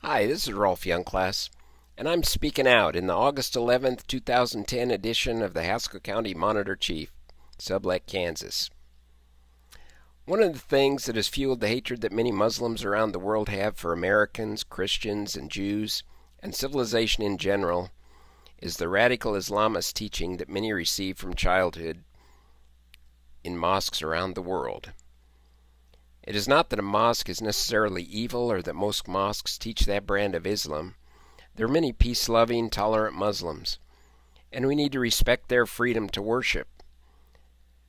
Hi, this is Rolf Yungclas, and I'm speaking out in the August 11th, 2010 edition of the Haskell County Monitor-Chief, Sublette Kansas. One of the things that has fueled the hatred that many Muslims around the world have for Americans, Christians, and Jews, and civilization in general, is the radical Islamist teaching that many receive from childhood in mosques around the world. It is not that a mosque is necessarily evil or that most mosques teach that brand of Islam. There are many peace-loving, tolerant Muslims, and we need to respect their freedom to worship.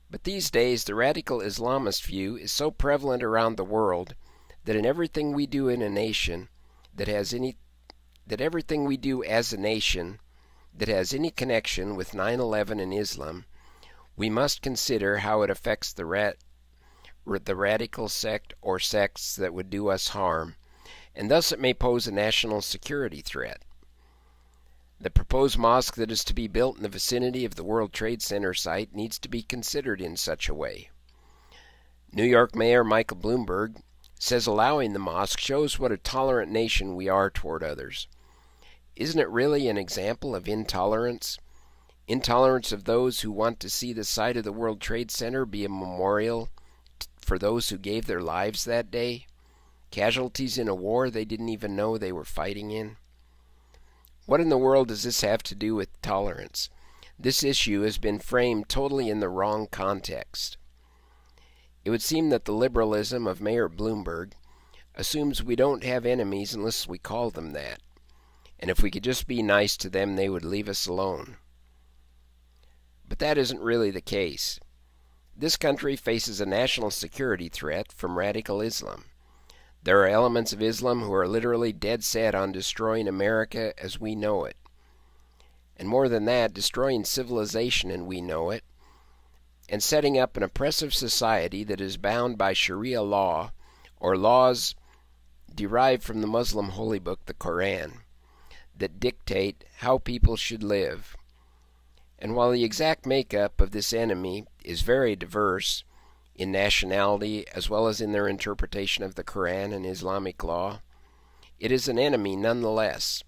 But these days, the radical Islamist view is so prevalent around the world that in everything we do in a nation that everything we do as a nation that has any connection with 9/11 and Islam, we must consider how it affects the radical sect or sects that would do us harm, and thus it may pose a national security threat. The proposed mosque that is to be built in the vicinity of the World Trade Center site needs to be considered in such a way. New York Mayor Michael Bloomberg says allowing the mosque shows what a tolerant nation we are toward others. Isn't it really an example of intolerance? Intolerance of those who want to see the site of the World Trade Center be a memorial for those who gave their lives that day, casualties in a war they didn't even know they were fighting in. What in the world does this have to do with tolerance? This issue has been framed totally in the wrong context. It would seem that the liberalism of Mayor Bloomberg assumes we don't have enemies unless we call them that, and if we could just be nice to them, they would leave us alone. But that isn't really the case. This country faces a national security threat from radical Islam. There are elements of Islam who are literally dead set on destroying America as we know it. And more than that, destroying civilization and we know it, and setting up an oppressive society that is bound by Sharia law, or laws derived from the Muslim holy book, the Quran, that dictate how people should live. And while the exact makeup of this enemy is very diverse in nationality as well as in their interpretation of the Quran and Islamic law, it is an enemy nonetheless.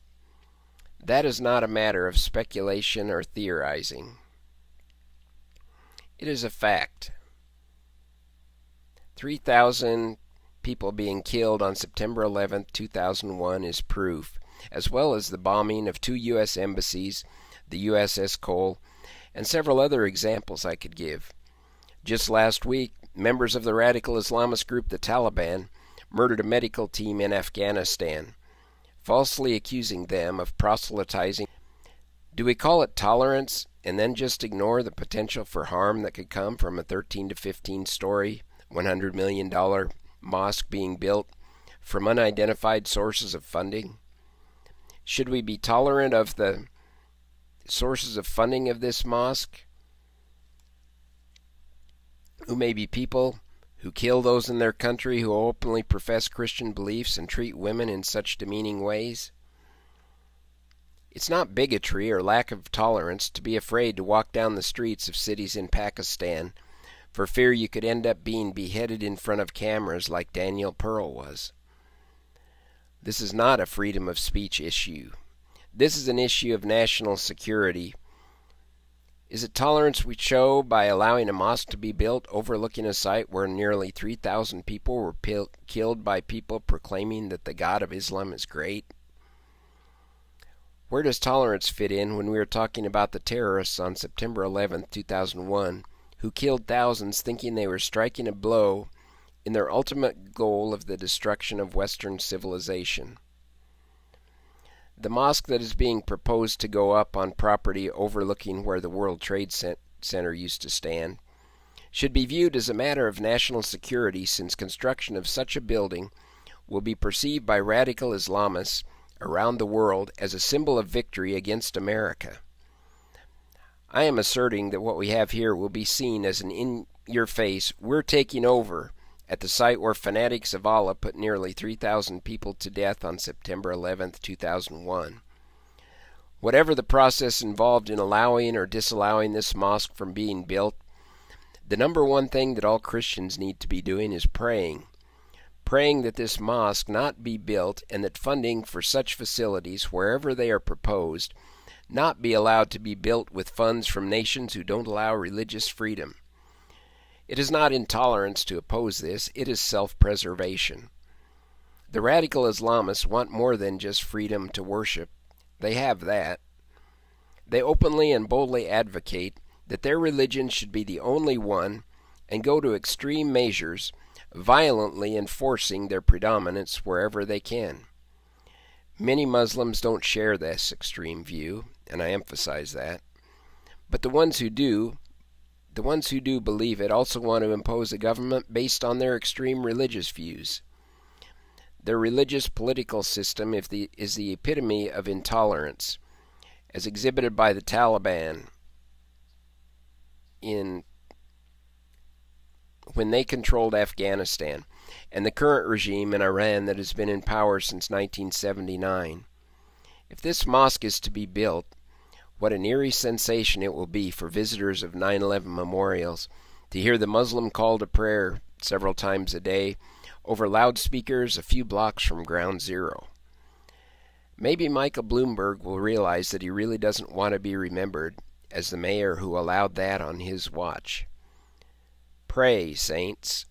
That is not a matter of speculation or theorizing. It is a fact. 3,000 people being killed on September 11, 2001 is proof, as well as the bombing of 2 U.S. embassies, the USS Cole, and several other examples I could give. Just last week, members of the radical Islamist group the Taliban murdered a medical team in Afghanistan, falsely accusing them of proselytizing. Do we call it tolerance and then just ignore the potential for harm that could come from a 13 to 15 story, $100 million mosque being built from unidentified sources of funding? Should we be tolerant of the sources of funding of this mosque, who may be people who kill those in their country who openly profess Christian beliefs and treat women in such demeaning ways? It's not bigotry or lack of tolerance to be afraid to walk down the streets of cities in Pakistan for fear you could end up being beheaded in front of cameras like Daniel Pearl was. This is not a freedom of speech issue. This is an issue of national security. Is it tolerance we show by allowing a mosque to be built overlooking a site where nearly 3,000 people were killed by people proclaiming that the God of Islam is great? Where does tolerance fit in when we are talking about the terrorists on September 11, 2001, who killed thousands thinking they were striking a blow in their ultimate goal of the destruction of Western civilization? The mosque that is being proposed to go up on property overlooking where the World Trade Center used to stand should be viewed as a matter of national security, since construction of such a building will be perceived by radical Islamists around the world as a symbol of victory against America. I am asserting that what we have here will be seen as an in-your-face, we're taking over, at the site where fanatics of Allah put nearly 3,000 people to death on September 11, 2001. Whatever the process involved in allowing or disallowing this mosque from being built, the number one thing that all Christians need to be doing is praying. praying that this mosque not be built and that funding for such facilities, wherever they are proposed, not be allowed to be built with funds from nations who don't allow religious freedom. It is not intolerance to oppose this, it is self-preservation. The radical Islamists want more than just freedom to worship. They have that. They openly and boldly advocate that their religion should be the only one and go to extreme measures, violently enforcing their predominance wherever they can. Many Muslims don't share this extreme view, and I emphasize that. But the ones who do believe it also want to impose a government based on their extreme religious views. Their religious political system is the epitome of intolerance, as exhibited by the Taliban when they controlled Afghanistan, and the current regime in Iran that has been in power since 1979. If this mosque is to be built, what an eerie sensation it will be for visitors of 9/11 memorials to hear the Muslim call to prayer several times a day over loudspeakers a few blocks from ground zero. Maybe Michael Bloomberg will realize that he really doesn't want to be remembered as the mayor who allowed that on his watch. Pray, saints.